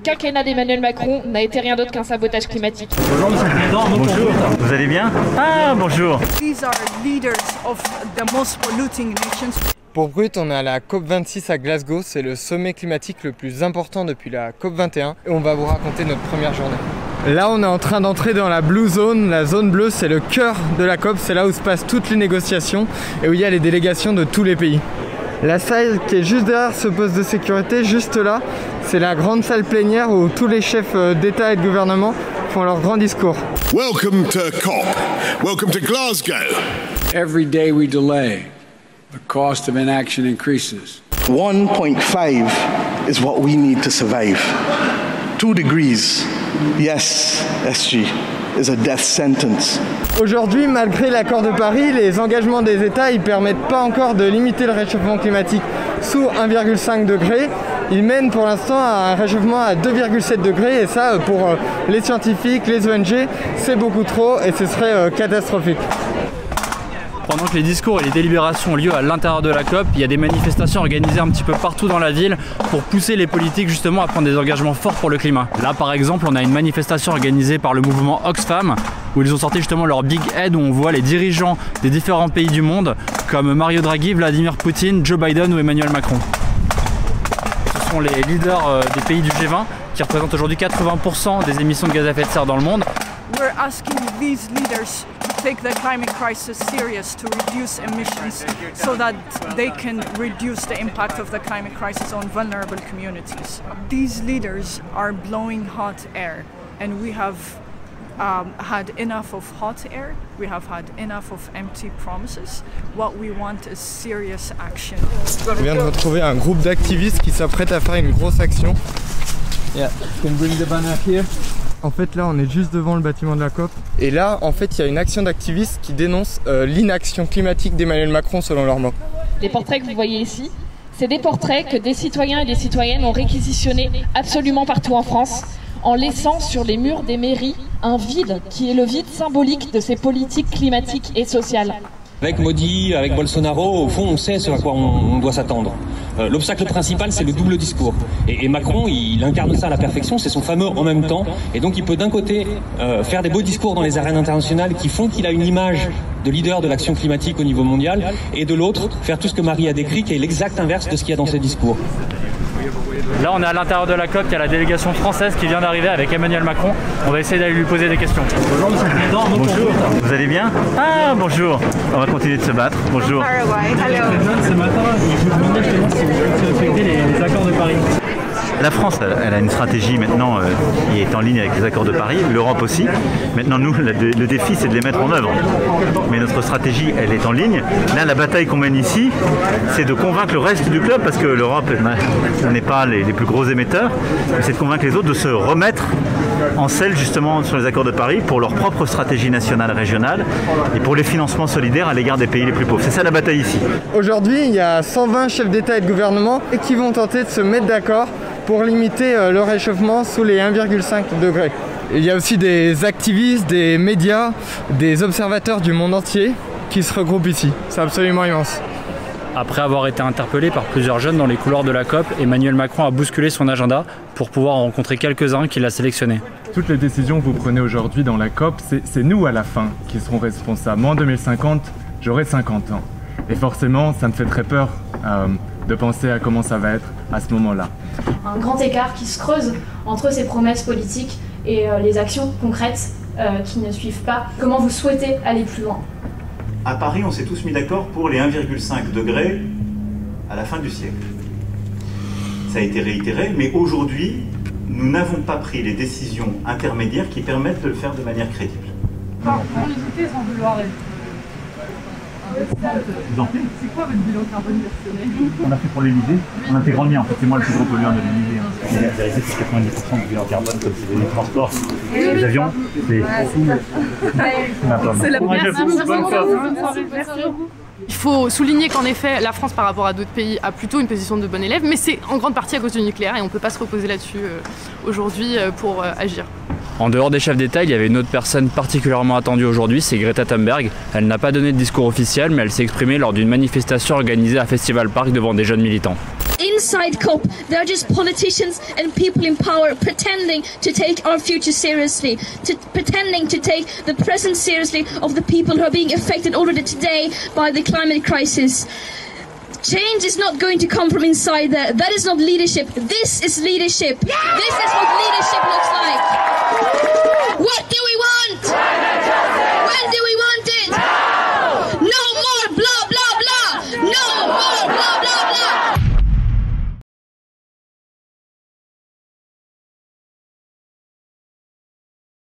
quinquennat d'Emmanuel Macron n'a été rien d'autre qu'un sabotage climatique. Bonjour Monsieur le Président. Bonjour. Vous allez bien? Ah bonjour. These are leaders of the most polluting nations. Pour Brut, on est à la COP26 à Glasgow, c'est le sommet climatique le plus important depuis la COP21 et on va vous raconter notre première journée. Là on est en train d'entrer dans la Blue Zone. La zone bleue c'est le cœur de la COP, c'est là où se passent toutes les négociations et où il y a les délégations de tous les pays. La salle qui est juste derrière ce poste de sécurité, juste là, c'est la grande salle plénière où tous les chefs d'État et de gouvernement font leur grand discours. Welcome to COP. Welcome to Glasgow. Every day we delay, the cost of inaction increases. 1.5 is what we need to survive. 2 degrees, yes, SG, is a death sentence. Aujourd'hui, malgré l'accord de Paris, les engagements des États ne permettent pas encore de limiter le réchauffement climatique sous 1,5 degré. Ils mènent pour l'instant à un réchauffement à 2,7 degrés et ça, pour les scientifiques, les ONG, c'est beaucoup trop et ce serait catastrophique. Pendant que les discours et les délibérations ont lieu à l'intérieur de la COP, il y a des manifestations organisées un petit peu partout dans la ville pour pousser les politiques justement à prendre des engagements forts pour le climat. Là par exemple, on a une manifestation organisée par le mouvement Oxfam où ils ont sorti justement leur Big Head où on voit les dirigeants des différents pays du monde comme Mario Draghi, Vladimir Poutine, Joe Biden ou Emmanuel Macron. Ce sont les leaders des pays du G20 qui représentent aujourd'hui 80% des émissions de gaz à effet de serre dans le monde. We're asking these leaders to take the climate crisis serious, to reduce emissions so that they can reduce the impact of the climate crisis on vulnerable communities. These leaders are blowing hot air and we have had enough of hot air, we have had enough of empty promises. What we want is serious action. On vient de retrouver un groupe d'activistes qui s'apprête à faire une grosse action. Yeah, you can bring the banner here. En fait là on est juste devant le bâtiment de la COP et là en fait il y a une action d'activistes qui dénonce l'inaction climatique d'Emmanuel Macron selon leurs mots. Les portraits que vous voyez ici, c'est des portraits que des citoyens et des citoyennes ont réquisitionnés absolument partout en France en laissant sur les murs des mairies un vide qui est le vide symbolique de ces politiques climatiques et sociales. Avec Modi, avec Bolsonaro, au fond, on sait ce à quoi on doit s'attendre. L'obstacle principal, c'est le double discours. Et Macron, il incarne ça à la perfection, c'est son fameux en même temps. Et donc, il peut d'un côté faire des beaux discours dans les arènes internationales qui font qu'il a une image de leader de l'action climatique au niveau mondial, et de l'autre, faire tout ce que Marie a décrit, qui est l'exact inverse de ce qu'il y a dans ses discours. Là on est à l'intérieur de la COP, il y a la délégation française qui vient d'arriver avec Emmanuel Macron. On va essayer d'aller lui poser des questions. Bonjour Monsieur le Président. Bonjour. Vous allez bien? Ah bonjour. On va continuer de se battre. Bonjour. Ce matin, je vous demandais justement si vous respectez les accords de Paris. La France, elle a une stratégie maintenant qui est en ligne avec les accords de Paris, l'Europe aussi. Maintenant, nous, le défi, c'est de les mettre en œuvre. Mais notre stratégie, elle est en ligne. Là, la bataille qu'on mène ici, c'est de convaincre le reste du club, parce que l'Europe n'est pas les plus gros émetteurs, mais c'est de convaincre les autres de se remettre en selle justement sur les accords de Paris pour leur propre stratégie nationale régionale et pour les financements solidaires à l'égard des pays les plus pauvres. C'est ça la bataille ici. Aujourd'hui, il y a 120 chefs d'État et de gouvernement qui vont tenter de se mettre d'accord pour limiter le réchauffement sous les 1,5 degrés. Il y a aussi des activistes, des médias, des observateurs du monde entier qui se regroupent ici. C'est absolument immense. Après avoir été interpellé par plusieurs jeunes dans les couloirs de la COP, Emmanuel Macron a bousculé son agenda pour pouvoir en rencontrer quelques-uns qu'il a sélectionnés. Toutes les décisions que vous prenez aujourd'hui dans la COP, c'est nous à la fin qui serons responsables. Moi en 2050, j'aurai 50 ans. Et forcément, ça me fait très peur de penser à comment ça va être à ce moment-là. Un grand écart qui se creuse entre ces promesses politiques et les actions concrètes qui ne suivent pas. Comment vous souhaitez aller plus loin? À Paris, on s'est tous mis d'accord pour les 1,5 degrés à la fin du siècle. Ça a été réitéré, mais aujourd'hui, nous n'avons pas pris les décisions intermédiaires qui permettent de le faire de manière crédible. Pour hésiter sans vouloir être. C'est quoi votre bilan carbone personnel? On a fait pour l'Elysée, on intègre le mien en fait, c'est moi le plus gros pollueur de l'Elysée. La vérité c'est 90% du bilan carbone comme c'est les transports, les avions, C'est la première. Il faut souligner qu'en effet, la France par rapport à d'autres pays a plutôt une position de bon élève, mais c'est en grande partie à cause du nucléaire et on ne peut pas se reposer là-dessus aujourd'hui pour agir. En dehors des chefs d'État, il y avait une autre personne particulièrement attendue aujourd'hui, c'est Greta Thunberg. Elle n'a pas donné de discours officiel, mais elle s'est exprimée lors d'une manifestation organisée à Festival Park devant des jeunes militants. In inside COP, there are just politicians and people in power pretending to take our future seriously, pretending to take the present seriously of the people who are being affected already today by the climate crisis. Change is not going to come from inside there. That is not leadership. This is leadership. Yeah! This is what leadership looks like. What do we want? When do we want it?